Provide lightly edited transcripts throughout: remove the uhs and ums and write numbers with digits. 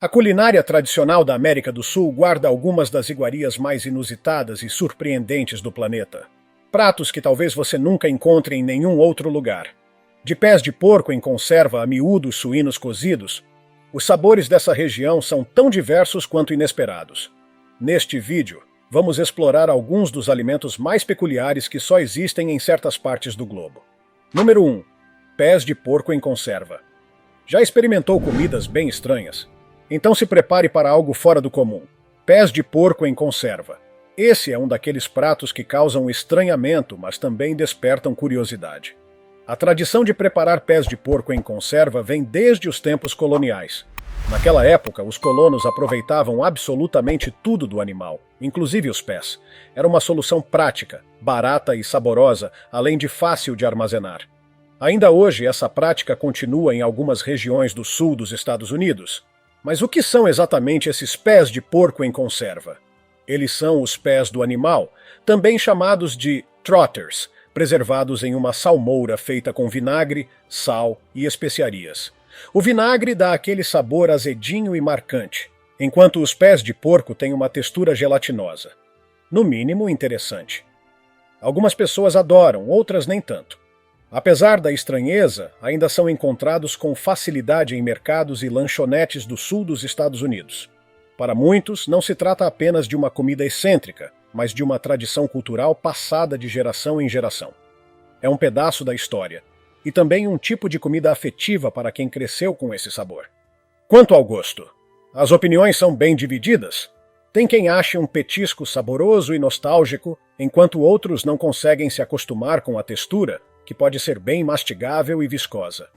A culinária tradicional da América do Sul guarda algumas das iguarias mais inusitadas e surpreendentes do planeta. Pratos que talvez você nunca encontre em nenhum outro lugar. De pés de porco em conserva a miúdos suínos cozidos, os sabores dessa região são tão diversos quanto inesperados. Neste vídeo, vamos explorar alguns dos alimentos mais peculiares que só existem em certas partes do globo. Número 1. Pés de porco em conserva. Já experimentou comidas bem estranhas? Então se prepare para algo fora do comum. Pés de porco em conserva. Esse é um daqueles pratos que causam estranhamento, mas também despertam curiosidade. A tradição de preparar pés de porco em conserva vem desde os tempos coloniais. Naquela época, os colonos aproveitavam absolutamente tudo do animal, inclusive os pés. Era uma solução prática, barata e saborosa, além de fácil de armazenar. Ainda hoje, essa prática continua em algumas regiões do sul dos Estados Unidos. Mas o que são exatamente esses pés de porco em conserva? Eles são os pés do animal, também chamados de trotters, preservados em uma salmoura feita com vinagre, sal e especiarias. O vinagre dá aquele sabor azedinho e marcante, enquanto os pés de porco têm uma textura gelatinosa. No mínimo, interessante. Algumas pessoas adoram, outras nem tanto. Apesar da estranheza, ainda são encontrados com facilidade em mercados e lanchonetes do sul dos Estados Unidos. Para muitos, não se trata apenas de uma comida excêntrica, mas de uma tradição cultural passada de geração em geração. É um pedaço da história, e também um tipo de comida afetiva para quem cresceu com esse sabor. Quanto ao gosto, as opiniões são bem divididas. Tem quem ache um petisco saboroso e nostálgico, enquanto outros não conseguem se acostumar com a textura, que pode ser bem mastigável e viscosa.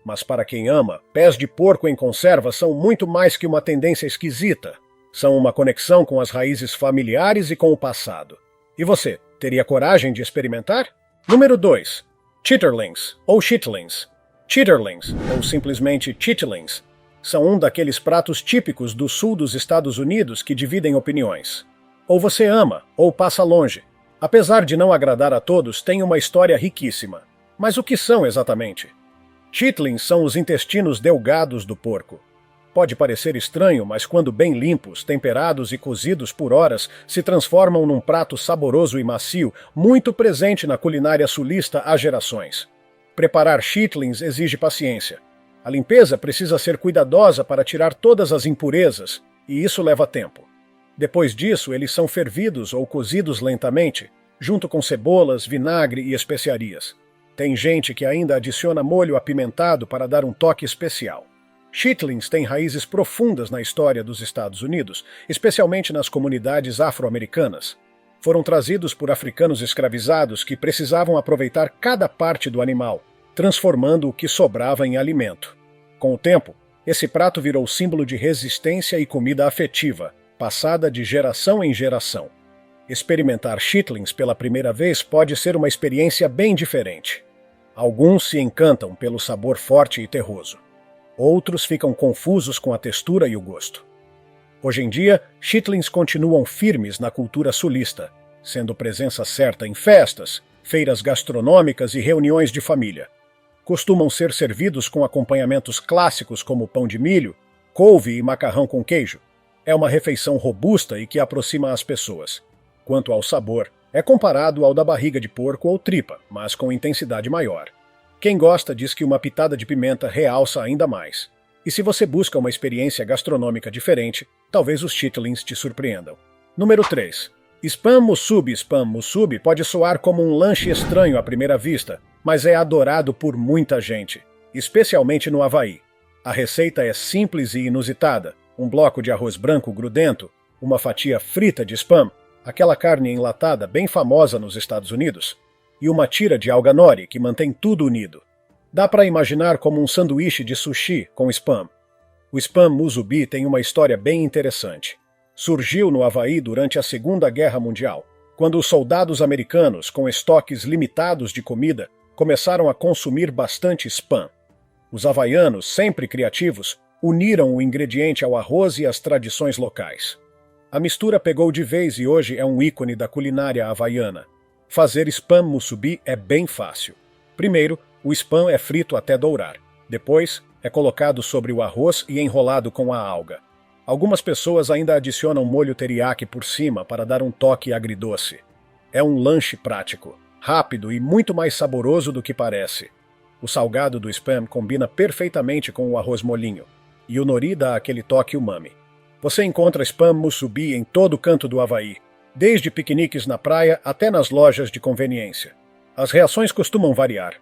Mas para quem ama, pés de porco em conserva são muito mais que uma tendência esquisita. São uma conexão com as raízes familiares e com o passado. E você, teria coragem de experimentar? Número 2. Chitterlings, ou chitlins. Chitterlings, ou simplesmente chitlins, são um daqueles pratos típicos do sul dos Estados Unidos que dividem opiniões. Ou você ama, ou passa longe. Apesar de não agradar a todos, tem uma história riquíssima. Mas o que são exatamente? Chitlins são os intestinos delgados do porco. Pode parecer estranho, mas quando bem limpos, temperados e cozidos por horas, se transformam num prato saboroso e macio, muito presente na culinária sulista há gerações. Preparar chitlins exige paciência. A limpeza precisa ser cuidadosa para tirar todas as impurezas, e isso leva tempo. Depois disso, eles são fervidos ou cozidos lentamente, junto com cebolas, vinagre e especiarias. Tem gente que ainda adiciona molho apimentado para dar um toque especial. Chitlins têm raízes profundas na história dos Estados Unidos, especialmente nas comunidades afro-americanas. Foram trazidos por africanos escravizados que precisavam aproveitar cada parte do animal, transformando o que sobrava em alimento. Com o tempo, esse prato virou símbolo de resistência e comida afetiva, passada de geração em geração. Experimentar chitlins pela primeira vez pode ser uma experiência bem diferente. Alguns se encantam pelo sabor forte e terroso. Outros ficam confusos com a textura e o gosto. Hoje em dia, chitlins continuam firmes na cultura sulista, sendo presença certa em festas, feiras gastronômicas e reuniões de família. Costumam ser servidos com acompanhamentos clássicos como pão de milho, couve e macarrão com queijo. É uma refeição robusta e que aproxima as pessoas. Quanto ao sabor, é comparado ao da barriga de porco ou tripa, mas com intensidade maior. Quem gosta diz que uma pitada de pimenta realça ainda mais. E se você busca uma experiência gastronômica diferente, talvez os chitlins te surpreendam. Número 3. Spam musubi. Spam musubi pode soar como um lanche estranho à primeira vista, mas é adorado por muita gente, especialmente no Havaí. A receita é simples e inusitada. Um bloco de arroz branco grudento, uma fatia frita de spam, aquela carne enlatada bem famosa nos Estados Unidos, e uma tira de alga nori que mantém tudo unido. Dá para imaginar como um sanduíche de sushi com spam. O spam musubi tem uma história bem interessante. Surgiu no Havaí durante a Segunda Guerra Mundial, quando os soldados americanos, com estoques limitados de comida, começaram a consumir bastante spam. Os havaianos, sempre criativos, uniram o ingrediente ao arroz e às tradições locais. A mistura pegou de vez e hoje é um ícone da culinária havaiana. Fazer spam musubi é bem fácil. Primeiro, o spam é frito até dourar. Depois, é colocado sobre o arroz e enrolado com a alga. Algumas pessoas ainda adicionam molho teriyaki por cima para dar um toque agridoce. É um lanche prático, rápido e muito mais saboroso do que parece. O salgado do Spam combina perfeitamente com o arroz molinho, e o nori dá aquele toque umami. Você encontra Spam musubi em todo canto do Havaí, desde piqueniques na praia até nas lojas de conveniência. As reações costumam variar.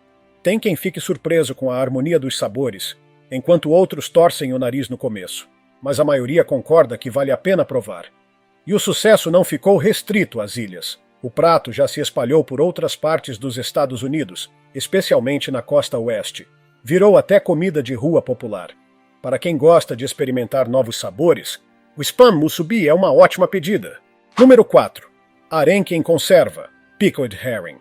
Tem quem fique surpreso com a harmonia dos sabores, enquanto outros torcem o nariz no começo. Mas a maioria concorda que vale a pena provar. E o sucesso não ficou restrito às ilhas. O prato já se espalhou por outras partes dos Estados Unidos, especialmente na costa oeste. Virou até comida de rua popular. Para quem gosta de experimentar novos sabores, o Spam musubi é uma ótima pedida. Número 4. Arenque em conserva, pickled herring.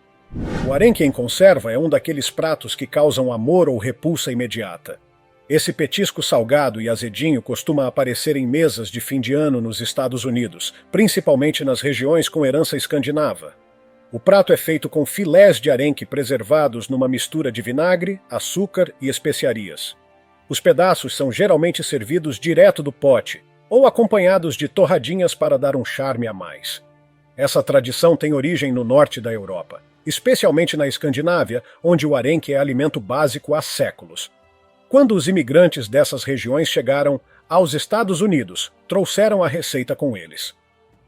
O arenque em conserva é um daqueles pratos que causam amor ou repulsa imediata. Esse petisco salgado e azedinho costuma aparecer em mesas de fim de ano nos Estados Unidos, principalmente nas regiões com herança escandinava. O prato é feito com filés de arenque preservados numa mistura de vinagre, açúcar e especiarias. Os pedaços são geralmente servidos direto do pote, ou acompanhados de torradinhas para dar um charme a mais. Essa tradição tem origem no norte da Europa, especialmente na Escandinávia, onde o arenque é alimento básico há séculos. Quando os imigrantes dessas regiões chegaram aos Estados Unidos, trouxeram a receita com eles.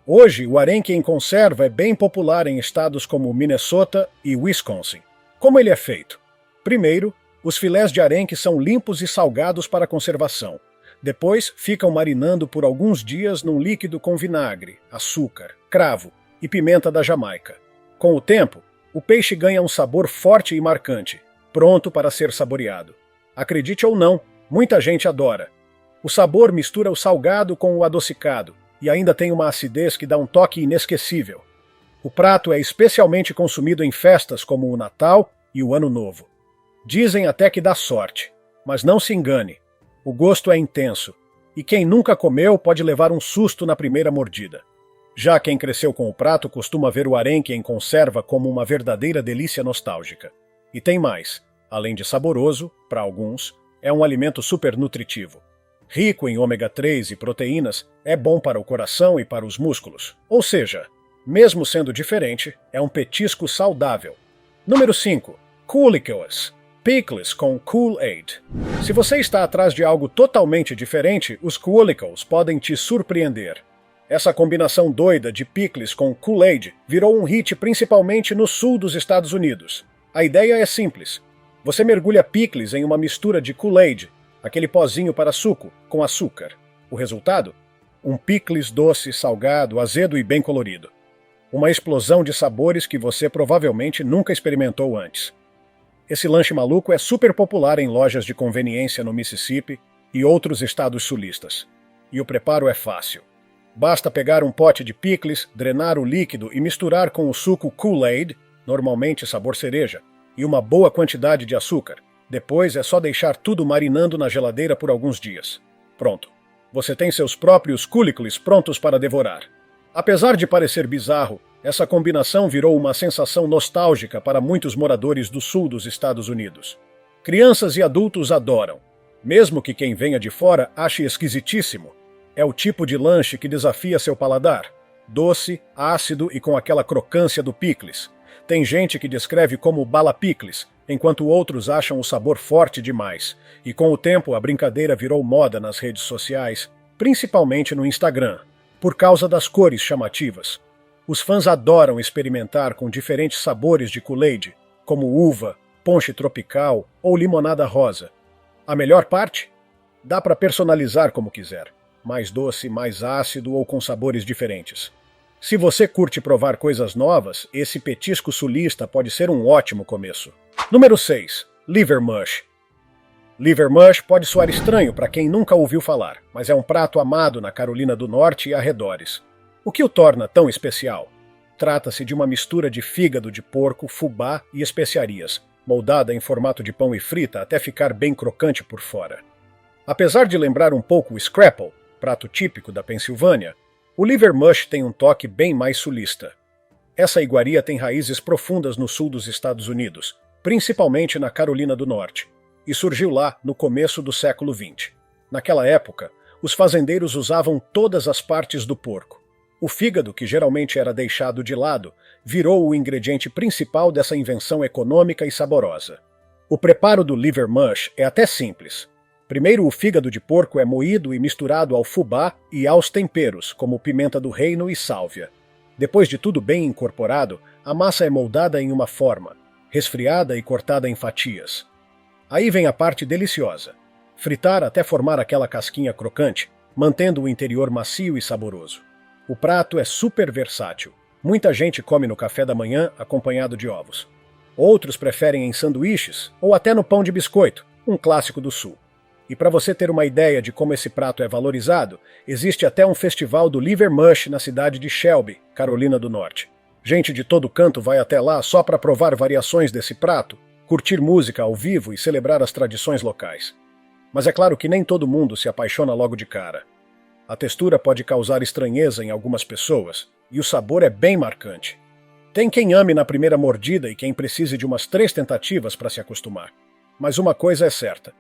Hoje, o arenque em conserva é bem popular em estados como Minnesota e Wisconsin. Como ele é feito? Primeiro, os filés de arenque são limpos e salgados para conservação. Depois, ficam marinando por alguns dias num líquido com vinagre, açúcar, cravo e pimenta da Jamaica. Com o tempo, o peixe ganha um sabor forte e marcante, pronto para ser saboreado. Acredite ou não, muita gente adora. O sabor mistura o salgado com o adocicado e ainda tem uma acidez que dá um toque inesquecível. O prato é especialmente consumido em festas como o Natal e o Ano Novo. Dizem até que dá sorte, mas não se engane. O gosto é intenso, e quem nunca comeu pode levar um susto na primeira mordida. Já quem cresceu com o prato costuma ver o arenque em conserva como uma verdadeira delícia nostálgica. E tem mais. Além de saboroso, para alguns, é um alimento super nutritivo. Rico em ômega 3 e proteínas, é bom para o coração e para os músculos. Ou seja, mesmo sendo diferente, é um petisco saudável. Número 5. Coolicos. Pickles com Kool-Aid. Se você está atrás de algo totalmente diferente, os Coolicos podem te surpreender. Essa combinação doida de pickles com Kool-Aid virou um hit principalmente no sul dos Estados Unidos. A ideia é simples. Você mergulha pickles em uma mistura de Kool-Aid, aquele pozinho para suco, com açúcar. O resultado? Um pickles doce, salgado, azedo e bem colorido. Uma explosão de sabores que você provavelmente nunca experimentou antes. Esse lanche maluco é super popular em lojas de conveniência no Mississippi e outros estados sulistas. E o preparo é fácil. Basta pegar um pote de pickles, drenar o líquido e misturar com o suco Kool-Aid, normalmente sabor cereja, e uma boa quantidade de açúcar. Depois é só deixar tudo marinando na geladeira por alguns dias. Pronto. Você tem seus próprios Coolicos prontos para devorar. Apesar de parecer bizarro, essa combinação virou uma sensação nostálgica para muitos moradores do sul dos Estados Unidos. Crianças e adultos adoram, mesmo que quem venha de fora ache esquisitíssimo. É o tipo de lanche que desafia seu paladar. Doce, ácido e com aquela crocância do pickles. Tem gente que descreve como bala pickles, enquanto outros acham o sabor forte demais. E com o tempo a brincadeira virou moda nas redes sociais, principalmente no Instagram, por causa das cores chamativas. Os fãs adoram experimentar com diferentes sabores de Kool-Aid, como uva, ponche tropical ou limonada rosa. A melhor parte? Dá para personalizar como quiser. Mais doce, mais ácido ou com sabores diferentes. Se você curte provar coisas novas, esse petisco sulista pode ser um ótimo começo. Número 6. Liver Mush. Liver Mush pode soar estranho para quem nunca ouviu falar, mas é um prato amado na Carolina do Norte e arredores. O que o torna tão especial? Trata-se de uma mistura de fígado de porco, fubá e especiarias, moldada em formato de pão e frita até ficar bem crocante por fora. Apesar de lembrar um pouco o scrapple, prato típico da Pensilvânia, o liver mush tem um toque bem mais sulista. Essa iguaria tem raízes profundas no sul dos Estados Unidos, principalmente na Carolina do Norte, e surgiu lá no começo do século XX. Naquela época, os fazendeiros usavam todas as partes do porco. O fígado, que geralmente era deixado de lado, virou o ingrediente principal dessa invenção econômica e saborosa. O preparo do liver mush é até simples. Primeiro, o fígado de porco é moído e misturado ao fubá e aos temperos, como pimenta do reino e sálvia. Depois de tudo bem incorporado, a massa é moldada em uma forma, resfriada e cortada em fatias. Aí vem a parte deliciosa: fritar até formar aquela casquinha crocante, mantendo o interior macio e saboroso. O prato é super versátil. Muita gente come no café da manhã acompanhado de ovos. Outros preferem em sanduíches ou até no pão de biscoito, um clássico do sul. E para você ter uma ideia de como esse prato é valorizado, existe até um festival do liver mush na cidade de Shelby, Carolina do Norte. Gente de todo canto vai até lá só para provar variações desse prato, curtir música ao vivo e celebrar as tradições locais. Mas é claro que nem todo mundo se apaixona logo de cara. A textura pode causar estranheza em algumas pessoas, e o sabor é bem marcante. Tem quem ame na primeira mordida e quem precise de umas 3 tentativas para se acostumar. Mas uma coisa é certa: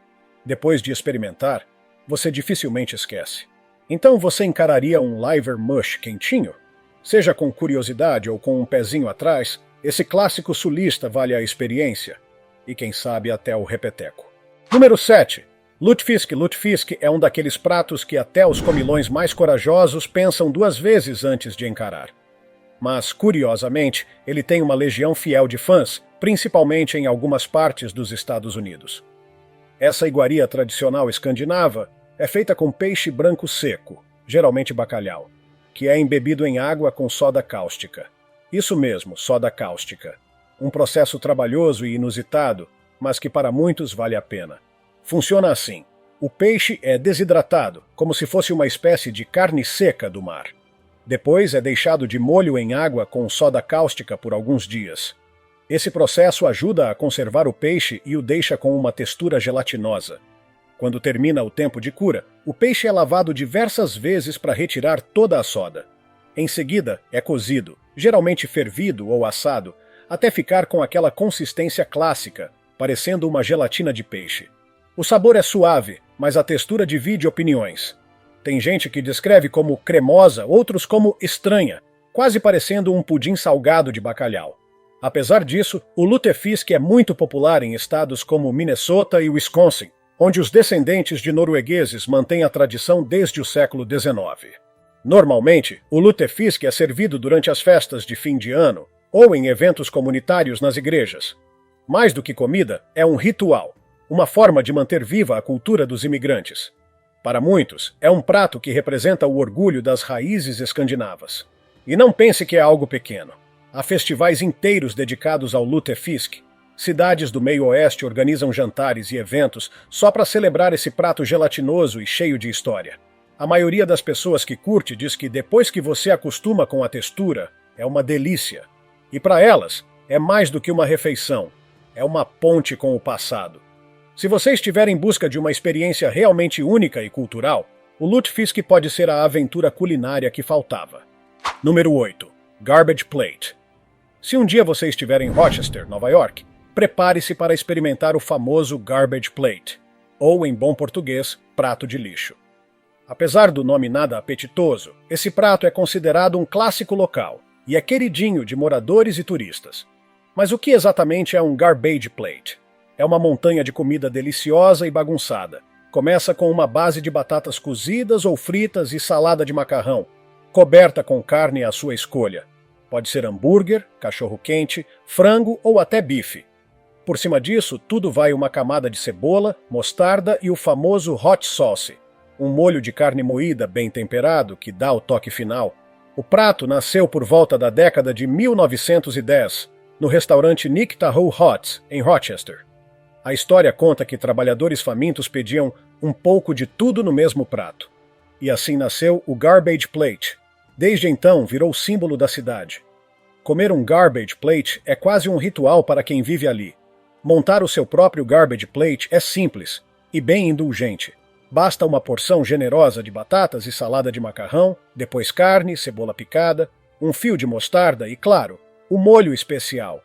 depois de experimentar, você dificilmente esquece. Então você encararia um liver mush quentinho? Seja com curiosidade ou com um pezinho atrás, esse clássico sulista vale a experiência. E quem sabe até o repeteco. Número 7. Lutefisk. Lutefisk é um daqueles pratos que até os comilões mais corajosos pensam 2 vezes antes de encarar. Mas, curiosamente, ele tem uma legião fiel de fãs, principalmente em algumas partes dos Estados Unidos. Essa iguaria tradicional escandinava é feita com peixe branco seco, geralmente bacalhau, que é embebido em água com soda cáustica. Isso mesmo, soda cáustica. Um processo trabalhoso e inusitado, mas que para muitos vale a pena. Funciona assim: o peixe é desidratado, como se fosse uma espécie de carne seca do mar. Depois é deixado de molho em água com soda cáustica por alguns dias. Esse processo ajuda a conservar o peixe e o deixa com uma textura gelatinosa. Quando termina o tempo de cura, o peixe é lavado diversas vezes para retirar toda a soda. Em seguida, é cozido, geralmente fervido ou assado, até ficar com aquela consistência clássica, parecendo uma gelatina de peixe. O sabor é suave, mas a textura divide opiniões. Tem gente que descreve como cremosa, outros como estranha, quase parecendo um pudim salgado de bacalhau. Apesar disso, o lutefisk é muito popular em estados como Minnesota e Wisconsin, onde os descendentes de noruegueses mantêm a tradição desde o século XIX. Normalmente, o lutefisk é servido durante as festas de fim de ano ou em eventos comunitários nas igrejas. Mais do que comida, é um ritual, uma forma de manter viva a cultura dos imigrantes. Para muitos, é um prato que representa o orgulho das raízes escandinavas. E não pense que é algo pequeno. Há festivais inteiros dedicados ao lutefisk. Cidades do meio-oeste organizam jantares e eventos só para celebrar esse prato gelatinoso e cheio de história. A maioria das pessoas que curte diz que depois que você acostuma com a textura, é uma delícia. E para elas, é mais do que uma refeição. É uma ponte com o passado. Se você estiver em busca de uma experiência realmente única e cultural, o lutefisk pode ser a aventura culinária que faltava. Número 8. Garbage Plate. Se um dia você estiver em Rochester, Nova York, prepare-se para experimentar o famoso Garbage Plate, ou, em bom português, prato de lixo. Apesar do nome nada apetitoso, esse prato é considerado um clássico local e é queridinho de moradores e turistas. Mas o que exatamente é um Garbage Plate? É uma montanha de comida deliciosa e bagunçada. Começa com uma base de batatas cozidas ou fritas e salada de macarrão, coberta com carne à sua escolha. Pode ser hambúrguer, cachorro-quente, frango ou até bife. Por cima disso, tudo vai uma camada de cebola, mostarda e o famoso hot sauce, um molho de carne moída bem temperado que dá o toque final. O prato nasceu por volta da década de 1910, no restaurante Nick Tahou Hot, em Rochester. A história conta que trabalhadores famintos pediam um pouco de tudo no mesmo prato. E assim nasceu o Garbage Plate. Desde então, virou símbolo da cidade. Comer um Garbage Plate é quase um ritual para quem vive ali. Montar o seu próprio Garbage Plate é simples e bem indulgente. Basta uma porção generosa de batatas e salada de macarrão, depois carne, cebola picada, um fio de mostarda e, claro, o molho especial.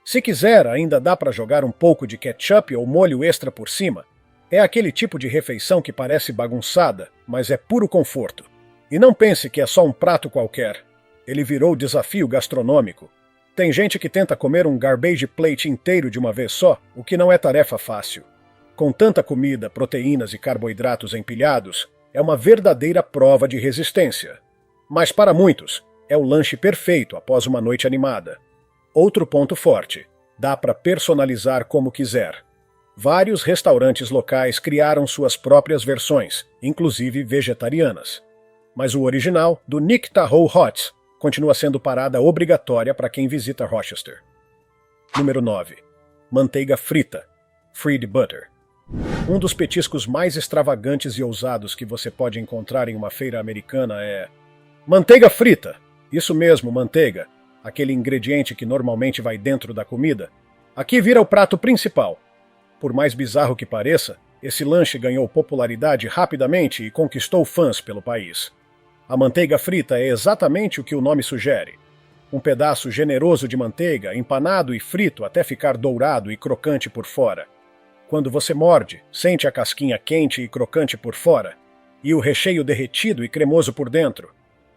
Se quiser, ainda dá para jogar um pouco de ketchup ou molho extra por cima. É aquele tipo de refeição que parece bagunçada, mas é puro conforto. E não pense que é só um prato qualquer. Ele virou desafio gastronômico. Tem gente que tenta comer um garbage plate inteiro de uma vez só, o que não é tarefa fácil. Com tanta comida, proteínas e carboidratos empilhados, é uma verdadeira prova de resistência. Mas para muitos, é o lanche perfeito após uma noite animada. Outro ponto forte: dá para personalizar como quiser. Vários restaurantes locais criaram suas próprias versões, inclusive vegetarianas. Mas o original, do Nick Tahoe Hot, continua sendo parada obrigatória para quem visita Rochester. Número 9. Manteiga frita. Fried butter. Um dos petiscos mais extravagantes e ousados que você pode encontrar em uma feira americana é manteiga frita. Isso mesmo, manteiga. Aquele ingrediente que normalmente vai dentro da comida. Aqui vira o prato principal. Por mais bizarro que pareça, esse lanche ganhou popularidade rapidamente e conquistou fãs pelo país. A manteiga frita é exatamente o que o nome sugere. Um pedaço generoso de manteiga, empanado e frito até ficar dourado e crocante por fora. Quando você morde, sente a casquinha quente e crocante por fora, e o recheio derretido e cremoso por dentro.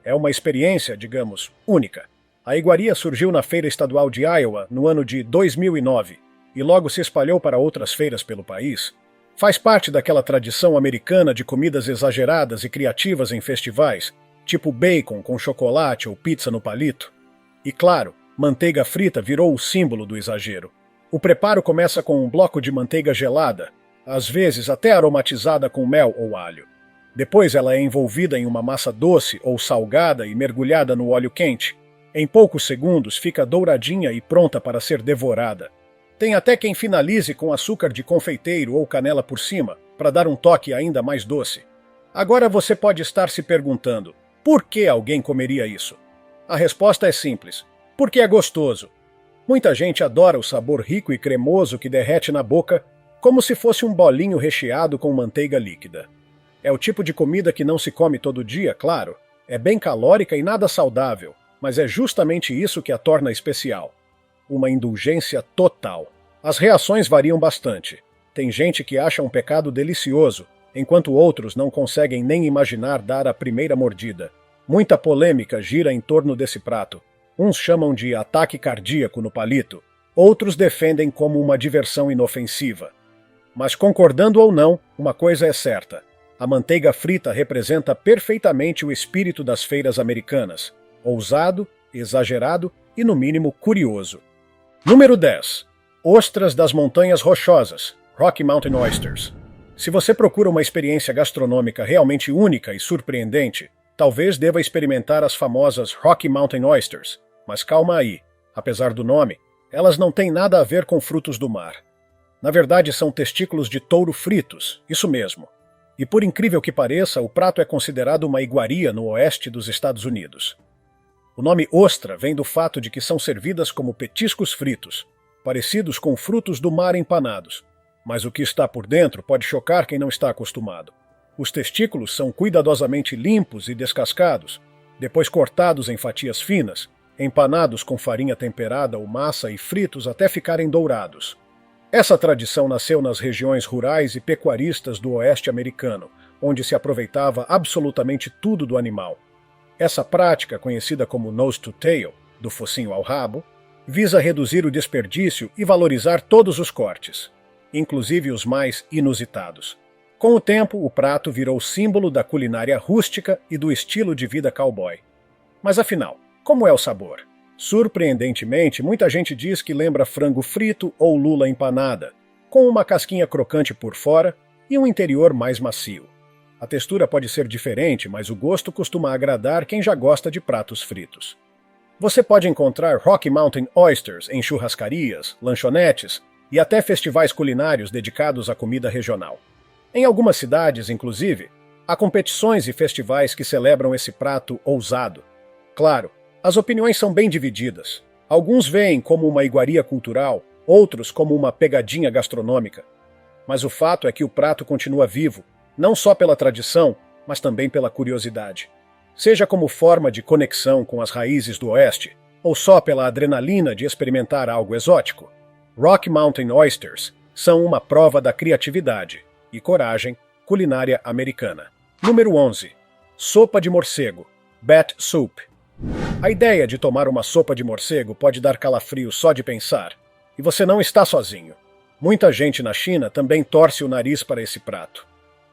É uma experiência, digamos, única. A iguaria surgiu na Feira Estadual de Iowa no ano de 2009 e logo se espalhou para outras feiras pelo país. Faz parte daquela tradição americana de comidas exageradas e criativas em festivais, tipo bacon com chocolate ou pizza no palito. E claro, manteiga frita virou o símbolo do exagero. O preparo começa com um bloco de manteiga gelada, às vezes até aromatizada com mel ou alho. Depois ela é envolvida em uma massa doce ou salgada e mergulhada no óleo quente. Em poucos segundos fica douradinha e pronta para ser devorada. Tem até quem finalize com açúcar de confeiteiro ou canela por cima, para dar um toque ainda mais doce. Agora você pode estar se perguntando, por que alguém comeria isso? A resposta é simples, porque é gostoso. Muita gente adora o sabor rico e cremoso que derrete na boca, como se fosse um bolinho recheado com manteiga líquida. É o tipo de comida que não se come todo dia, claro. É bem calórica e nada saudável, mas é justamente isso que a torna especial. Uma indulgência total. As reações variam bastante. Tem gente que acha um pecado delicioso, enquanto outros não conseguem nem imaginar dar a primeira mordida. Muita polêmica gira em torno desse prato. Uns chamam de ataque cardíaco no palito, outros defendem como uma diversão inofensiva. Mas concordando ou não, uma coisa é certa. A manteiga frita representa perfeitamente o espírito das feiras americanas. Ousado, exagerado e, no mínimo, curioso. Número 10. Ostras das Montanhas Rochosas, Rocky Mountain Oysters. Se você procura uma experiência gastronômica realmente única e surpreendente, talvez deva experimentar as famosas Rocky Mountain Oysters. Mas calma aí, apesar do nome, elas não têm nada a ver com frutos do mar. Na verdade, são testículos de touro fritos, isso mesmo. E por incrível que pareça, o prato é considerado uma iguaria no oeste dos Estados Unidos. O nome ostra vem do fato de que são servidas como petiscos fritos, parecidos com frutos do mar empanados. Mas o que está por dentro pode chocar quem não está acostumado. Os testículos são cuidadosamente limpos e descascados, depois cortados em fatias finas, empanados com farinha temperada ou massa e fritos até ficarem dourados. Essa tradição nasceu nas regiões rurais e pecuaristas do oeste americano, onde se aproveitava absolutamente tudo do animal. Essa prática, conhecida como nose to tail, do focinho ao rabo, visa reduzir o desperdício e valorizar todos os cortes, inclusive os mais inusitados. Com o tempo, o prato virou símbolo da culinária rústica e do estilo de vida cowboy. Mas afinal, como é o sabor? Surpreendentemente, muita gente diz que lembra frango frito ou lula empanada, com uma casquinha crocante por fora e um interior mais macio. A textura pode ser diferente, mas o gosto costuma agradar quem já gosta de pratos fritos. Você pode encontrar Rocky Mountain Oysters em churrascarias, lanchonetes e até festivais culinários dedicados à comida regional. Em algumas cidades, inclusive, há competições e festivais que celebram esse prato ousado. Claro, as opiniões são bem divididas. Alguns veem como uma iguaria cultural, outros como uma pegadinha gastronômica. Mas o fato é que o prato continua vivo, não só pela tradição, mas também pela curiosidade. Seja como forma de conexão com as raízes do Oeste, ou só pela adrenalina de experimentar algo exótico, Rocky Mountain Oysters são uma prova da criatividade, e coragem, culinária americana. Número 11. Sopa de morcego, bat soup. A ideia de tomar uma sopa de morcego pode dar calafrio só de pensar. E você não está sozinho. Muita gente na China também torce o nariz para esse prato.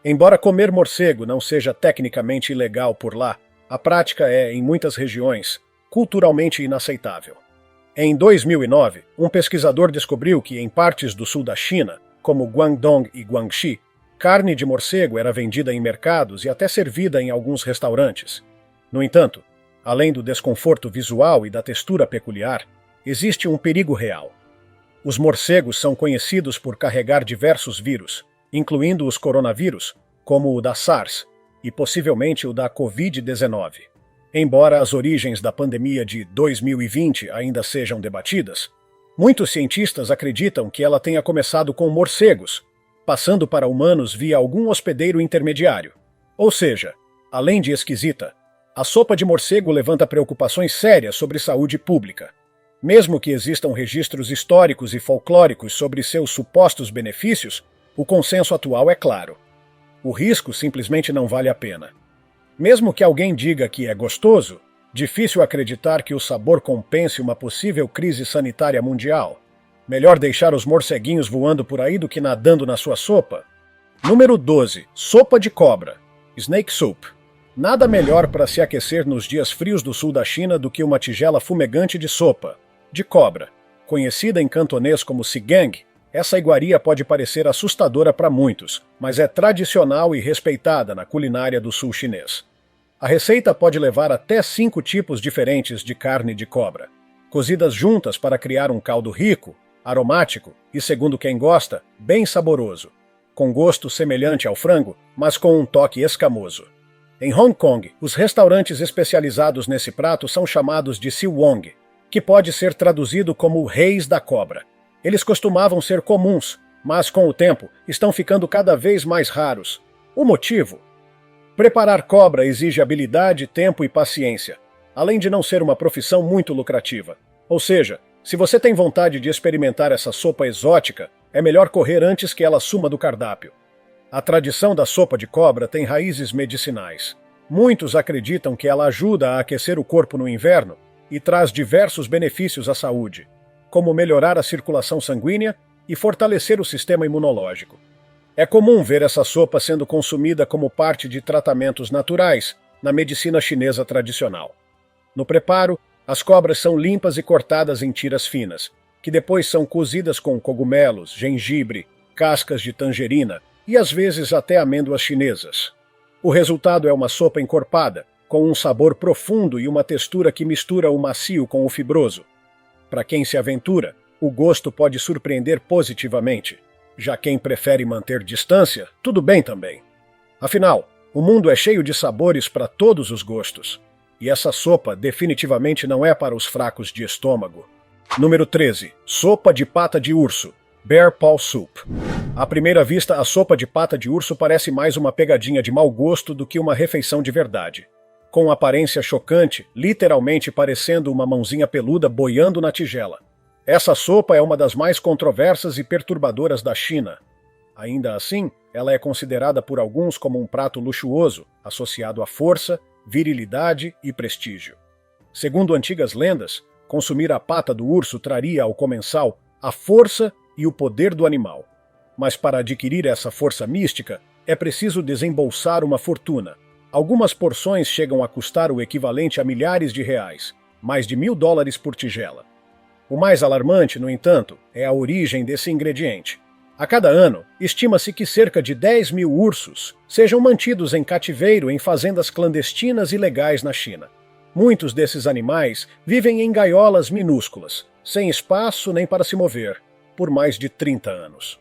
Embora comer morcego não seja tecnicamente ilegal por lá, a prática é, em muitas regiões, culturalmente inaceitável. Em 2009, um pesquisador descobriu que em partes do sul da China, como Guangdong e Guangxi, carne de morcego era vendida em mercados e até servida em alguns restaurantes. No entanto, além do desconforto visual e da textura peculiar, existe um perigo real. Os morcegos são conhecidos por carregar diversos vírus, incluindo os coronavírus, como o da SARS e possivelmente o da Covid-19. Embora as origens da pandemia de 2020 ainda sejam debatidas, muitos cientistas acreditam que ela tenha começado com morcegos, passando para humanos via algum hospedeiro intermediário. Ou seja, além de esquisita, a sopa de morcego levanta preocupações sérias sobre saúde pública. Mesmo que existam registros históricos e folclóricos sobre seus supostos benefícios, o consenso atual é claro. O risco simplesmente não vale a pena. Mesmo que alguém diga que é gostoso, difícil acreditar que o sabor compense uma possível crise sanitária mundial. Melhor deixar os morceguinhos voando por aí do que nadando na sua sopa. Número 12. Sopa de cobra, snake soup. Nada melhor para se aquecer nos dias frios do sul da China do que uma tigela fumegante de sopa de cobra. Conhecida em cantonês como sigang, essa iguaria pode parecer assustadora para muitos, mas é tradicional e respeitada na culinária do sul chinês. A receita pode levar até 5 tipos diferentes de carne de cobra, cozidas juntas para criar um caldo rico, aromático e, segundo quem gosta, bem saboroso, com gosto semelhante ao frango, mas com um toque escamoso. Em Hong Kong, os restaurantes especializados nesse prato são chamados de siwong, que pode ser traduzido como reis da cobra. Eles costumavam ser comuns, mas com o tempo estão ficando cada vez mais raros. O motivo? Preparar cobra exige habilidade, tempo e paciência, além de não ser uma profissão muito lucrativa. Ou seja, se você tem vontade de experimentar essa sopa exótica, é melhor correr antes que ela suma do cardápio. A tradição da sopa de cobra tem raízes medicinais. Muitos acreditam que ela ajuda a aquecer o corpo no inverno e traz diversos benefícios à saúde, como melhorar a circulação sanguínea e fortalecer o sistema imunológico. É comum ver essa sopa sendo consumida como parte de tratamentos naturais na medicina chinesa tradicional. No preparo, as cobras são limpas e cortadas em tiras finas, que depois são cozidas com cogumelos, gengibre, cascas de tangerina e às vezes até amêndoas chinesas. O resultado é uma sopa encorpada, com um sabor profundo e uma textura que mistura o macio com o fibroso. Para quem se aventura, o gosto pode surpreender positivamente. Já quem prefere manter distância, tudo bem também. Afinal, o mundo é cheio de sabores para todos os gostos. E essa sopa definitivamente não é para os fracos de estômago. Número 13. Sopa de pata de urso, bear paw soup. À primeira vista, a sopa de pata de urso parece mais uma pegadinha de mau gosto do que uma refeição de verdade. Com aparência chocante, literalmente parecendo uma mãozinha peluda boiando na tigela. Essa sopa é uma das mais controversas e perturbadoras da China. Ainda assim, ela é considerada por alguns como um prato luxuoso, associado à força, virilidade e prestígio. Segundo antigas lendas, consumir a pata do urso traria ao comensal a força e o poder do animal. Mas para adquirir essa força mística, é preciso desembolsar uma fortuna. Algumas porções chegam a custar o equivalente a milhares de reais, mais de $1.000 por tigela. O mais alarmante, no entanto, é a origem desse ingrediente. A cada ano, estima-se que cerca de 10.000 ursos sejam mantidos em cativeiro em fazendas clandestinas ilegais na China. Muitos desses animais vivem em gaiolas minúsculas, sem espaço nem para se mover, por mais de 30 anos.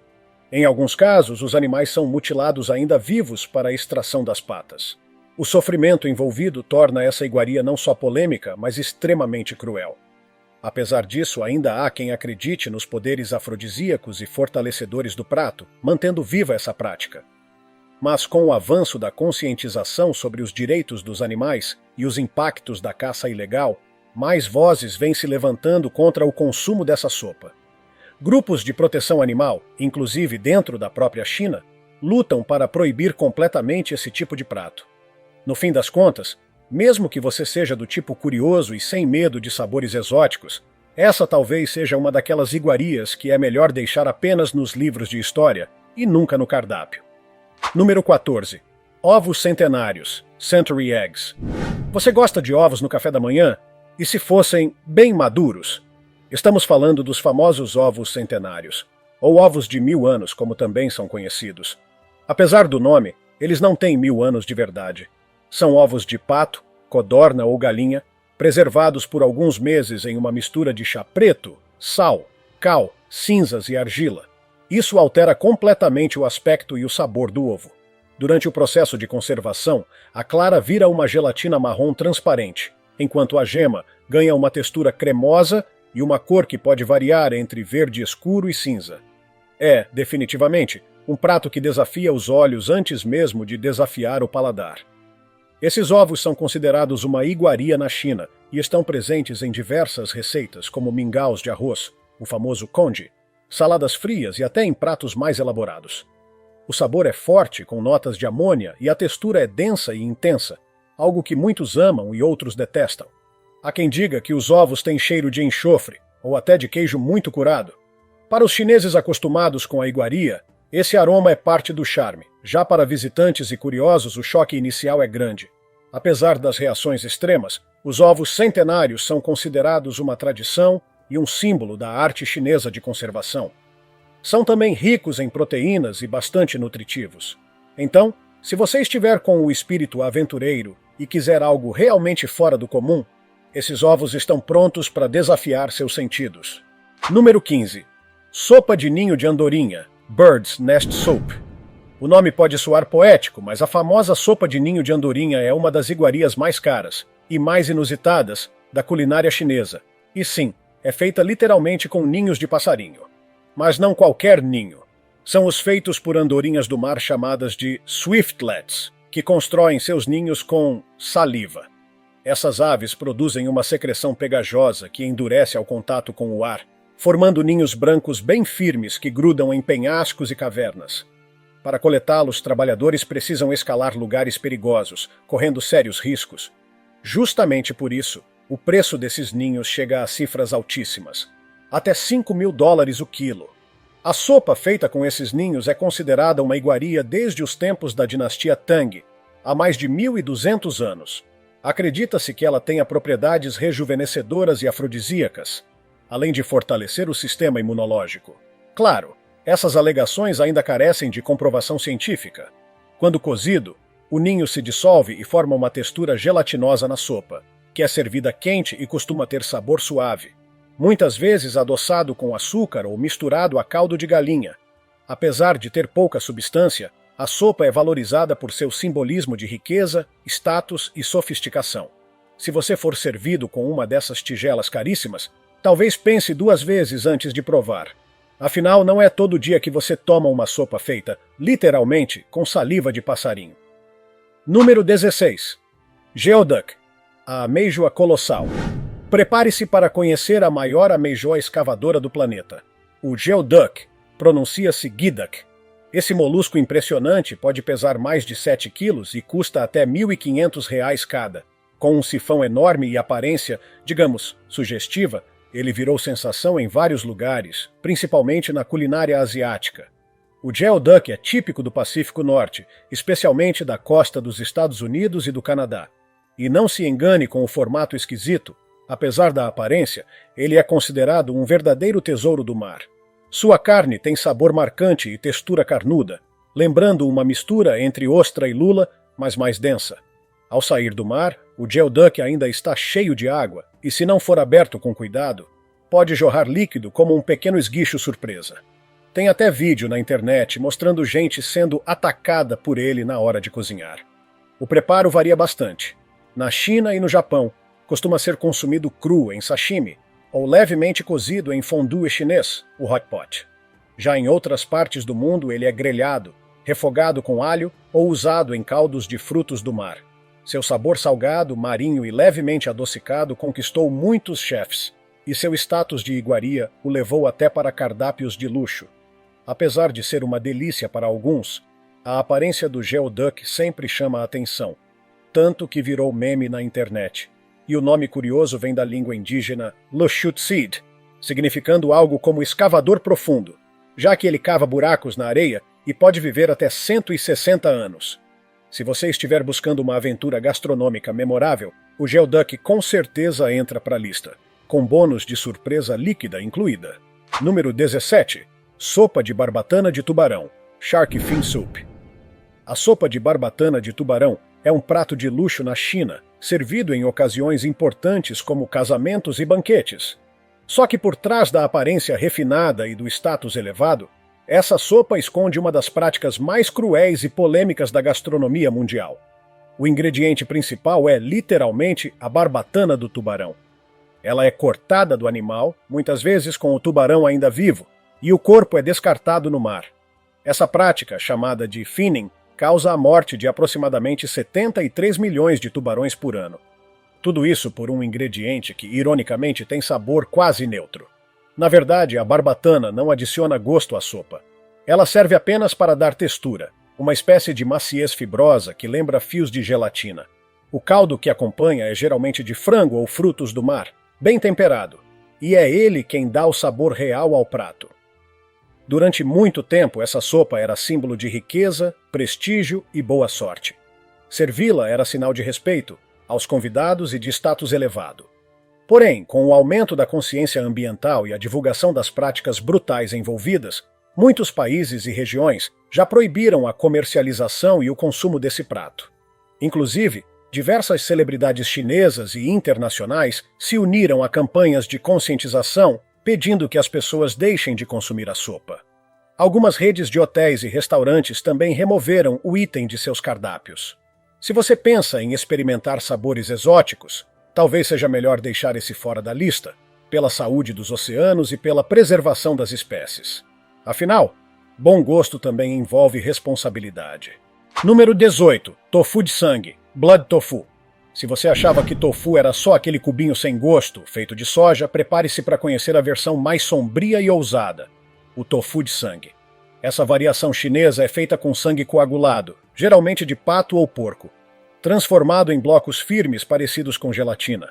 Em alguns casos, os animais são mutilados ainda vivos para a extração das patas. O sofrimento envolvido torna essa iguaria não só polêmica, mas extremamente cruel. Apesar disso, ainda há quem acredite nos poderes afrodisíacos e fortalecedores do prato, mantendo viva essa prática. Mas com o avanço da conscientização sobre os direitos dos animais e os impactos da caça ilegal, mais vozes vêm se levantando contra o consumo dessa sopa. Grupos de proteção animal, inclusive dentro da própria China, lutam para proibir completamente esse tipo de prato. No fim das contas, mesmo que você seja do tipo curioso e sem medo de sabores exóticos, essa talvez seja uma daquelas iguarias que é melhor deixar apenas nos livros de história e nunca no cardápio. Número 14. Ovos centenários, Century Eggs. Você gosta de ovos no café da manhã? E se fossem bem maduros? Estamos falando dos famosos ovos centenários, ou ovos de 1000 anos, como também são conhecidos. Apesar do nome, eles não têm 1000 anos de verdade. São ovos de pato, codorna ou galinha, preservados por alguns meses em uma mistura de chá preto, sal, cal, cinzas e argila. Isso altera completamente o aspecto e o sabor do ovo. Durante o processo de conservação, a clara vira uma gelatina marrom transparente, enquanto a gema ganha uma textura cremosa e uma cor que pode variar entre verde escuro e cinza. É, definitivamente, um prato que desafia os olhos antes mesmo de desafiar o paladar. Esses ovos são considerados uma iguaria na China e estão presentes em diversas receitas, como mingaus de arroz, o famoso congee, saladas frias e até em pratos mais elaborados. O sabor é forte, com notas de amônia, e a textura é densa e intensa, algo que muitos amam e outros detestam. Há quem diga que os ovos têm cheiro de enxofre, ou até de queijo muito curado. Para os chineses acostumados com a iguaria, esse aroma é parte do charme. Já para visitantes e curiosos, o choque inicial é grande. Apesar das reações extremas, os ovos centenários são considerados uma tradição e um símbolo da arte chinesa de conservação. São também ricos em proteínas e bastante nutritivos. Então, se você estiver com o espírito aventureiro e quiser algo realmente fora do comum, esses ovos estão prontos para desafiar seus sentidos. Número 15. Sopa de ninho de andorinha, Bird's Nest Soup. O nome pode soar poético, mas a famosa sopa de ninho de andorinha é uma das iguarias mais caras e mais inusitadas da culinária chinesa. E sim, é feita literalmente com ninhos de passarinho. Mas não qualquer ninho. São os feitos por andorinhas do mar chamadas de swiftlets, que constroem seus ninhos com saliva. Essas aves produzem uma secreção pegajosa que endurece ao contato com o ar, formando ninhos brancos bem firmes que grudam em penhascos e cavernas. Para coletá-los, trabalhadores precisam escalar lugares perigosos, correndo sérios riscos. Justamente por isso, o preço desses ninhos chega a cifras altíssimas. Até $5.000 o quilo. A sopa feita com esses ninhos é considerada uma iguaria desde os tempos da dinastia Tang, há mais de 1.200 anos. Acredita-se que ela tenha propriedades rejuvenescedoras e afrodisíacas, além de fortalecer o sistema imunológico. Claro, essas alegações ainda carecem de comprovação científica. Quando cozido, o ninho se dissolve e forma uma textura gelatinosa na sopa, que é servida quente e costuma ter sabor suave, muitas vezes adoçado com açúcar ou misturado a caldo de galinha. Apesar de ter pouca substância, a sopa é valorizada por seu simbolismo de riqueza, status e sofisticação. Se você for servido com uma dessas tigelas caríssimas, talvez pense 2 vezes antes de provar. Afinal, não é todo dia que você toma uma sopa feita, literalmente, com saliva de passarinho. Número 16. Geoduck, a ameijoa colossal. Prepare-se para conhecer a maior ameijoa escavadora do planeta. O Geoduck pronuncia-se Geoduck. Esse molusco impressionante pode pesar mais de 7 quilos e custa até R$1.500 cada. Com um sifão enorme e aparência, digamos, sugestiva, ele virou sensação em vários lugares, principalmente na culinária asiática. O Geoduck é típico do Pacífico Norte, especialmente da costa dos Estados Unidos e do Canadá. E não se engane com o formato esquisito, apesar da aparência, ele é considerado um verdadeiro tesouro do mar. Sua carne tem sabor marcante e textura carnuda, lembrando uma mistura entre ostra e lula, mas mais densa. Ao sair do mar, o Geoduck ainda está cheio de água, e se não for aberto com cuidado, pode jorrar líquido como um pequeno esguicho surpresa. Tem até vídeo na internet mostrando gente sendo atacada por ele na hora de cozinhar. O preparo varia bastante. Na China e no Japão, costuma ser consumido cru em sashimi, ou levemente cozido em fondue chinês, o hot pot. Já em outras partes do mundo ele é grelhado, refogado com alho ou usado em caldos de frutos do mar. Seu sabor salgado, marinho e levemente adocicado conquistou muitos chefes, e seu status de iguaria o levou até para cardápios de luxo. Apesar de ser uma delícia para alguns, A aparência do geoduck sempre chama a atenção, tanto que virou meme na internet. E o nome curioso vem da língua indígena Lushootseed, significando algo como escavador profundo, já que ele cava buracos na areia e pode viver até 160 anos. Se você estiver buscando uma aventura gastronômica memorável, o geoduck com certeza entra para a lista, com bônus de surpresa líquida incluída. Número 17. Sopa de barbatana de tubarão, Shark Fin Soup. A sopa de barbatana de tubarão é um prato de luxo na China, servido em ocasiões importantes como casamentos e banquetes. Só que por trás da aparência refinada e do status elevado, essa sopa esconde uma das práticas mais cruéis e polêmicas da gastronomia mundial. O ingrediente principal é, literalmente, a barbatana do tubarão. Ela é cortada do animal, muitas vezes com o tubarão ainda vivo, e o corpo é descartado no mar. Essa prática, chamada de finning, causa a morte de aproximadamente 73 milhões de tubarões por ano. Tudo isso por um ingrediente que, ironicamente, tem sabor quase neutro. Na verdade, a barbatana não adiciona gosto à sopa. Ela serve apenas para dar textura, uma espécie de maciez fibrosa que lembra fios de gelatina. O caldo que acompanha é geralmente de frango ou frutos do mar, bem temperado, e é ele quem dá o sabor real ao prato. Durante muito tempo, essa sopa era símbolo de riqueza, prestígio e boa sorte. Servi-la era sinal de respeito aos convidados e de status elevado. Porém, com o aumento da consciência ambiental e a divulgação das práticas brutais envolvidas, muitos países e regiões já proibiram a comercialização e o consumo desse prato. Inclusive, diversas celebridades chinesas e internacionais se uniram a campanhas de conscientização pedindo que as pessoas deixem de consumir a sopa. Algumas redes de hotéis e restaurantes também removeram o item de seus cardápios. Se você pensa em experimentar sabores exóticos, talvez seja melhor deixar esse fora da lista, pela saúde dos oceanos e pela preservação das espécies. Afinal, bom gosto também envolve responsabilidade. Número 18. Tofu de sangue, Blood Tofu. Se você achava que tofu era só aquele cubinho sem gosto, feito de soja, prepare-se para conhecer a versão mais sombria e ousada, o tofu de sangue. Essa variação chinesa é feita com sangue coagulado, geralmente de pato ou porco, transformado em blocos firmes parecidos com gelatina.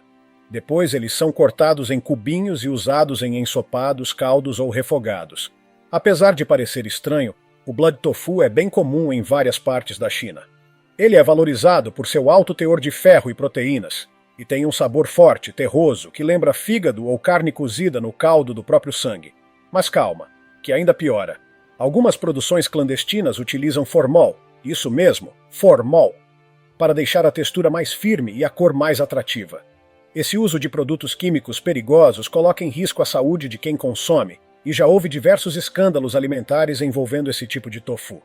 Depois eles são cortados em cubinhos e usados em ensopados, caldos ou refogados. Apesar de parecer estranho, o blood tofu é bem comum em várias partes da China. Ele é valorizado por seu alto teor de ferro e proteínas, e tem um sabor forte, terroso, que lembra fígado ou carne cozida no caldo do próprio sangue. Mas calma, que ainda piora. Algumas produções clandestinas utilizam formol, isso mesmo, formol, para deixar a textura mais firme e a cor mais atrativa. Esse uso de produtos químicos perigosos coloca em risco a saúde de quem consome, e já houve diversos escândalos alimentares envolvendo esse tipo de tofu.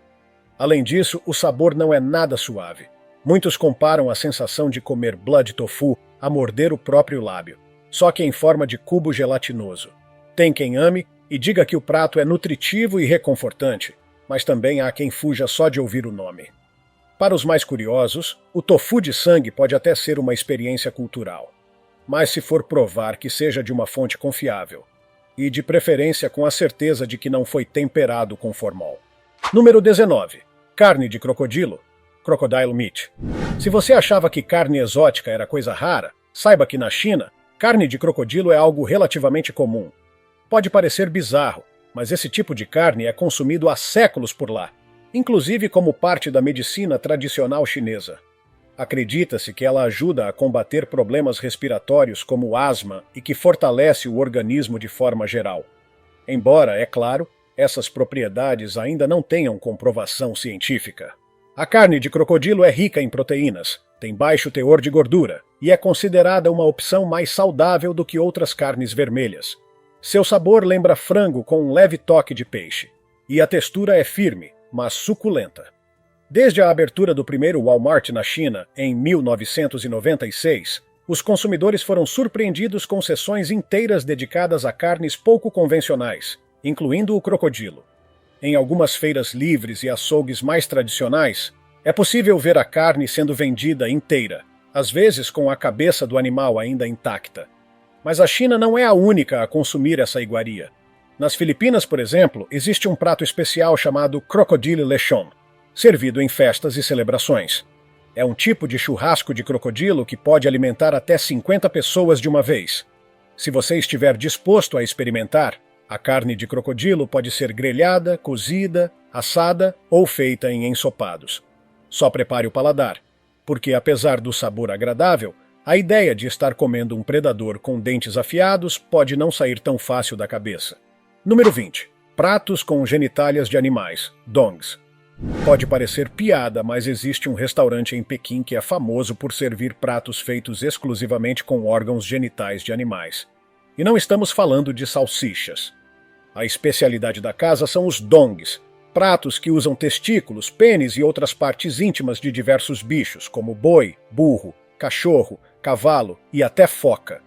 Além disso, o sabor não é nada suave. Muitos comparam a sensação de comer blood tofu a morder o próprio lábio, só que em forma de cubo gelatinoso. Tem quem ame e diga que o prato é nutritivo e reconfortante, mas também há quem fuja só de ouvir o nome. Para os mais curiosos, o tofu de sangue pode até ser uma experiência cultural, mas se for provar que seja de uma fonte confiável, e de preferência com a certeza de que não foi temperado com formol. Número 19. Carne de crocodilo, crocodile meat. Se você achava que carne exótica era coisa rara, saiba que na China, carne de crocodilo é algo relativamente comum. Pode parecer bizarro, mas esse tipo de carne é consumido há séculos por lá, inclusive como parte da medicina tradicional chinesa. Acredita-se que ela ajuda a combater problemas respiratórios como asma e que fortalece o organismo de forma geral. Embora, é claro, essas propriedades ainda não tenham comprovação científica. A carne de crocodilo é rica em proteínas, tem baixo teor de gordura e é considerada uma opção mais saudável do que outras carnes vermelhas. Seu sabor lembra frango com um leve toque de peixe, e a textura é firme, mas suculenta. Desde a abertura do primeiro Walmart na China, em 1996, os consumidores foram surpreendidos com seções inteiras dedicadas a carnes pouco convencionais, incluindo o crocodilo. Em algumas feiras livres e açougues mais tradicionais, é possível ver a carne sendo vendida inteira, às vezes com a cabeça do animal ainda intacta. Mas a China não é a única a consumir essa iguaria. Nas Filipinas, por exemplo, existe um prato especial chamado crocodile lechon. servido em festas e celebrações. É um tipo de churrasco de crocodilo que pode alimentar até 50 pessoas de uma vez. Se você estiver disposto a experimentar, a carne de crocodilo pode ser grelhada, cozida, assada ou feita em ensopados. Só prepare o paladar, porque apesar do sabor agradável, a ideia de estar comendo um predador com dentes afiados pode não sair tão fácil da cabeça. Número 20. Pratos com genitálias de animais, dongs. Pode parecer piada, mas existe um restaurante em Pequim que é famoso por servir pratos feitos exclusivamente com órgãos genitais de animais. E não estamos falando de salsichas. A especialidade da casa são os dongs, pratos que usam testículos, pênis e outras partes íntimas de diversos bichos, como boi, burro, cachorro, cavalo e até foca.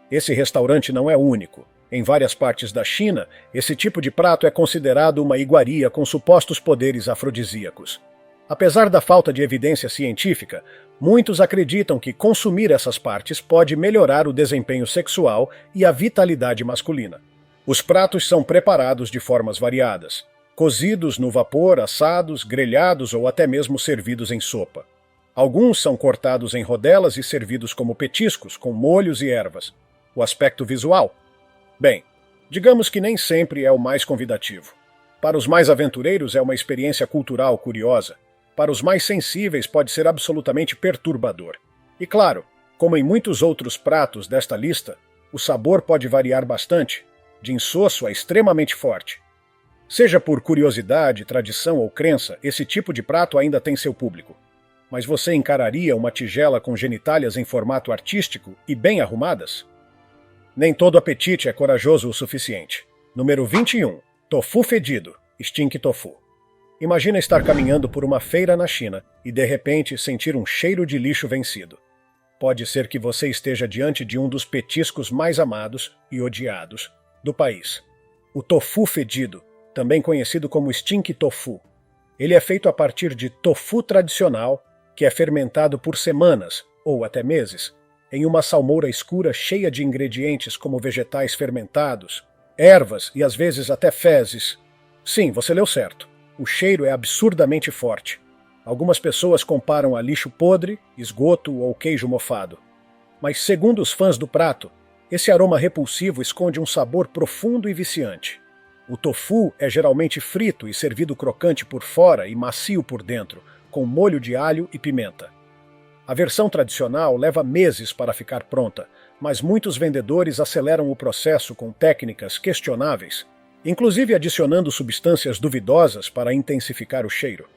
Esse restaurante não é único. Em várias partes da China, esse tipo de prato é considerado uma iguaria com supostos poderes afrodisíacos. Apesar da falta de evidência científica, muitos acreditam que consumir essas partes pode melhorar o desempenho sexual e a vitalidade masculina. Os pratos são preparados de formas variadas, cozidos no vapor, assados, grelhados ou até mesmo servidos em sopa. Alguns são cortados em rodelas e servidos como petiscos, com molhos e ervas. O aspecto visual? Bem, digamos que nem sempre é o mais convidativo. Para os mais aventureiros é uma experiência cultural curiosa. Para os mais sensíveis pode ser absolutamente perturbador. E claro, como em muitos outros pratos desta lista, o sabor pode variar bastante, de insosso a extremamente forte. Seja por curiosidade, tradição ou crença, esse tipo de prato ainda tem seu público. Mas você encararia uma tigela com genitálias em formato artístico e bem arrumadas? Nem todo apetite é corajoso o suficiente. Número 21. Tofu fedido. Stink tofu. Imagina estar caminhando por uma feira na China e de repente sentir um cheiro de lixo vencido. Pode ser que você esteja diante de um dos petiscos mais amados e odiados do país. O tofu fedido, também conhecido como stink tofu. Ele é feito a partir de tofu tradicional, que é fermentado por semanas, ou até meses, em uma salmoura escura cheia de ingredientes como vegetais fermentados, ervas e às vezes até fezes. Sim, você leu certo. O cheiro é absurdamente forte. Algumas pessoas comparam a lixo podre, esgoto ou queijo mofado. Mas segundo os fãs do prato, esse aroma repulsivo esconde um sabor profundo e viciante. O tofu é geralmente frito e servido crocante por fora e macio por dentro, com molho de alho e pimenta. A versão tradicional leva meses para ficar pronta, mas muitos vendedores aceleram o processo com técnicas questionáveis, inclusive adicionando substâncias duvidosas para intensificar o cheiro.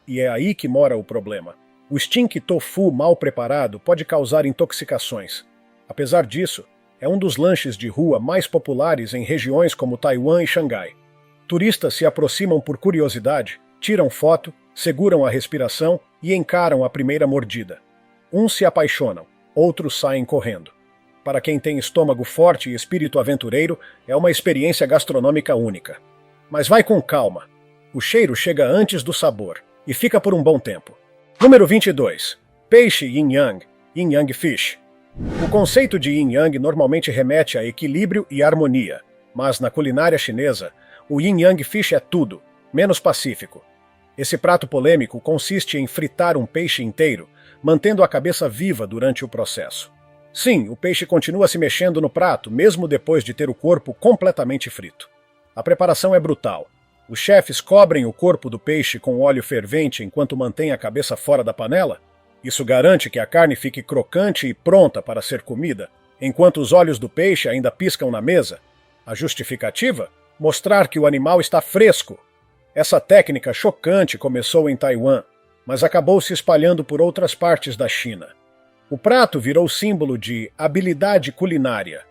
E é aí que mora o problema. O stink tofu mal preparado pode causar intoxicações. Apesar disso, é um dos lanches de rua mais populares em regiões como Taiwan e Xangai. Turistas se aproximam por curiosidade, tiram foto, seguram a respiração e encaram a primeira mordida. Uns se apaixonam, outros saem correndo. Para quem tem estômago forte e espírito aventureiro, é uma experiência gastronômica única. Mas vai com calma. O cheiro chega antes do sabor e fica por um bom tempo. Número 22. Peixe yin-yang, yin-yang fish. O conceito de yin-yang normalmente remete a equilíbrio e harmonia, mas na culinária chinesa, o yin-yang fish é tudo, menos pacífico. Esse prato polêmico consiste em fritar um peixe inteiro, mantendo a cabeça viva durante o processo. Sim, o peixe continua se mexendo no prato, mesmo depois de ter o corpo completamente frito. A preparação é brutal. Os chefes cobrem o corpo do peixe com óleo fervente enquanto mantém a cabeça fora da panela. Isso garante que a carne fique crocante e pronta para ser comida, enquanto os olhos do peixe ainda piscam na mesa. A justificativa? Mostrar que o animal está fresco. Essa técnica chocante começou em Taiwan, mas acabou se espalhando por outras partes da China. O prato virou símbolo de habilidade culinária,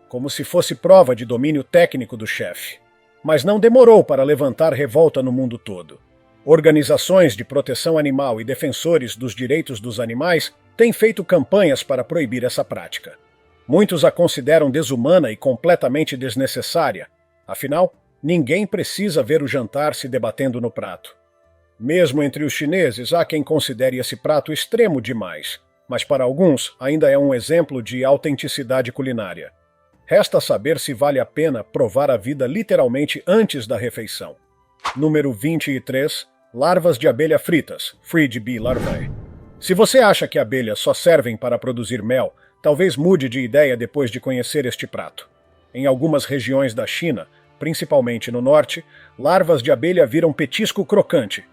como se fosse prova de domínio técnico do chefe. Mas não demorou para levantar revolta no mundo todo. Organizações de proteção animal e defensores dos direitos dos animais têm feito campanhas para proibir essa prática. Muitos a consideram desumana e completamente desnecessária. Afinal, ninguém precisa ver o jantar se debatendo no prato. Mesmo entre os chineses, há quem considere esse prato extremo demais, mas para alguns ainda é um exemplo de autenticidade culinária. Resta saber se vale a pena provar a vida literalmente antes da refeição. Número 23. Larvas de abelha fritas, fried bee larvae. Se você acha que abelhas só servem para produzir mel, talvez mude de ideia depois de conhecer este prato. Em algumas regiões da China, principalmente no norte, larvas de abelha viram petisco crocante.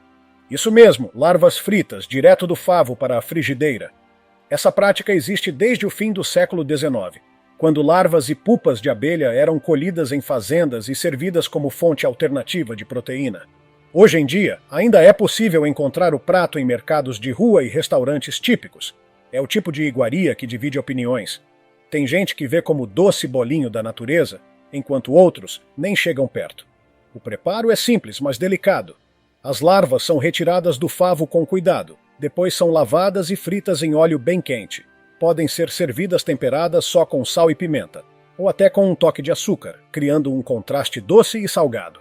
Isso mesmo, larvas fritas, direto do favo para a frigideira. Essa prática existe desde o fim do século XIX, quando larvas e pupas de abelha eram colhidas em fazendas e servidas como fonte alternativa de proteína. Hoje em dia, ainda é possível encontrar o prato em mercados de rua e restaurantes típicos. É o tipo de iguaria que divide opiniões. Tem gente que vê como doce bolinho da natureza, enquanto outros nem chegam perto. O preparo é simples, mas delicado. As larvas são retiradas do favo com cuidado, depois são lavadas e fritas em óleo bem quente. Podem ser servidas temperadas só com sal e pimenta, ou até com um toque de açúcar, criando um contraste doce e salgado.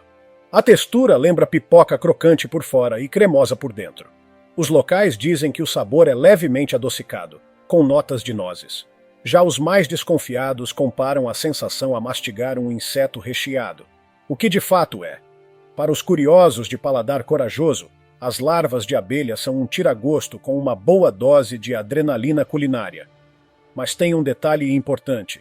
A textura lembra pipoca crocante por fora e cremosa por dentro. Os locais dizem que o sabor é levemente adocicado, com notas de nozes. Já os mais desconfiados comparam a sensação a mastigar um inseto recheado, o que de fato é. Para os curiosos de paladar corajoso, as larvas de abelha são um tira-gosto com uma boa dose de adrenalina culinária. Mas tem um detalhe importante.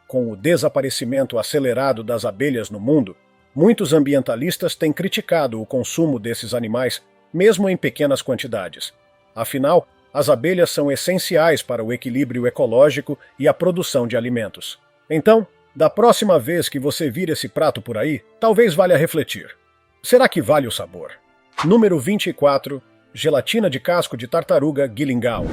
Com o desaparecimento acelerado das abelhas no mundo, muitos ambientalistas têm criticado o consumo desses animais, mesmo em pequenas quantidades. Afinal, as abelhas são essenciais para o equilíbrio ecológico e a produção de alimentos. Então, da próxima vez que você vir esse prato por aí, talvez valha refletir. Será que vale o sabor? Número 24. Gelatina de casco de tartaruga Guilingao.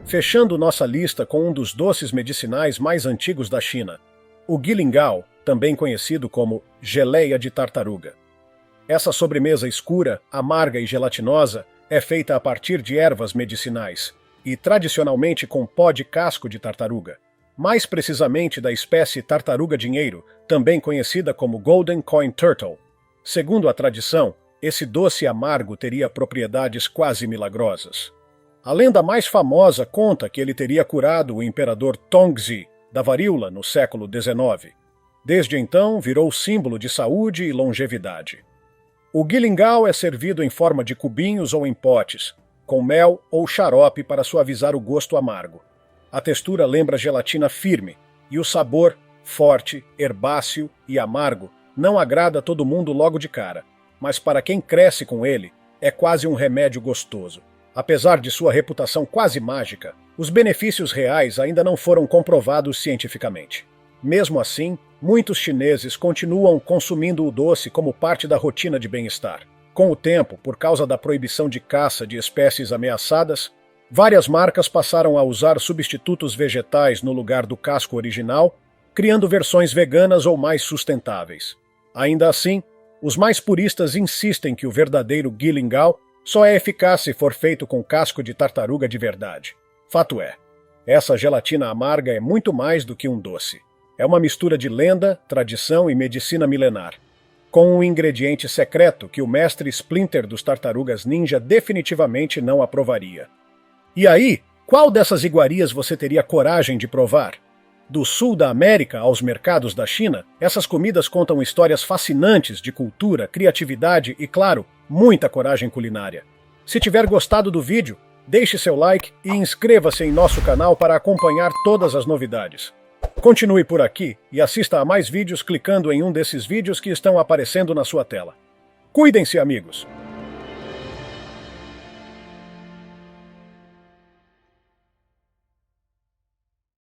Fechando nossa lista com um dos doces medicinais mais antigos da China, o Guilingao, também conhecido como geleia de tartaruga. Essa sobremesa escura, amarga e gelatinosa é feita a partir de ervas medicinais e tradicionalmente com pó de casco de tartaruga, mais precisamente da espécie tartaruga dinheiro, também conhecida como Golden Coin Turtle. Segundo a tradição, esse doce amargo teria propriedades quase milagrosas. A lenda mais famosa conta que ele teria curado o imperador Tongzhi da varíola no século XIX. Desde então, virou símbolo de saúde e longevidade. O Guilingao é servido em forma de cubinhos ou em potes, com mel ou xarope para suavizar o gosto amargo. A textura lembra gelatina firme, e o sabor, forte, herbáceo e amargo, não agrada todo mundo logo de cara, mas para quem cresce com ele, é quase um remédio gostoso. Apesar de sua reputação quase mágica, os benefícios reais ainda não foram comprovados cientificamente. Mesmo assim, muitos chineses continuam consumindo o doce como parte da rotina de bem-estar. Com o tempo, por causa da proibição de caça de espécies ameaçadas, várias marcas passaram a usar substitutos vegetais no lugar do casco original, criando versões veganas ou mais sustentáveis. Ainda assim, os mais puristas insistem que o verdadeiro Guilingao só é eficaz se for feito com casco de tartaruga de verdade. Fato é, essa gelatina amarga é muito mais do que um doce. É uma mistura de lenda, tradição e medicina milenar, com um ingrediente secreto que o mestre Splinter dos Tartarugas Ninja definitivamente não aprovaria. E aí, qual dessas iguarias você teria coragem de provar? Do sul da América aos mercados da China, essas comidas contam histórias fascinantes de cultura, criatividade e, claro, muita coragem culinária. Se tiver gostado do vídeo, deixe seu like e inscreva-se em nosso canal para acompanhar todas as novidades. Continue por aqui e assista a mais vídeos clicando em um desses vídeos que estão aparecendo na sua tela. Cuidem-se, amigos!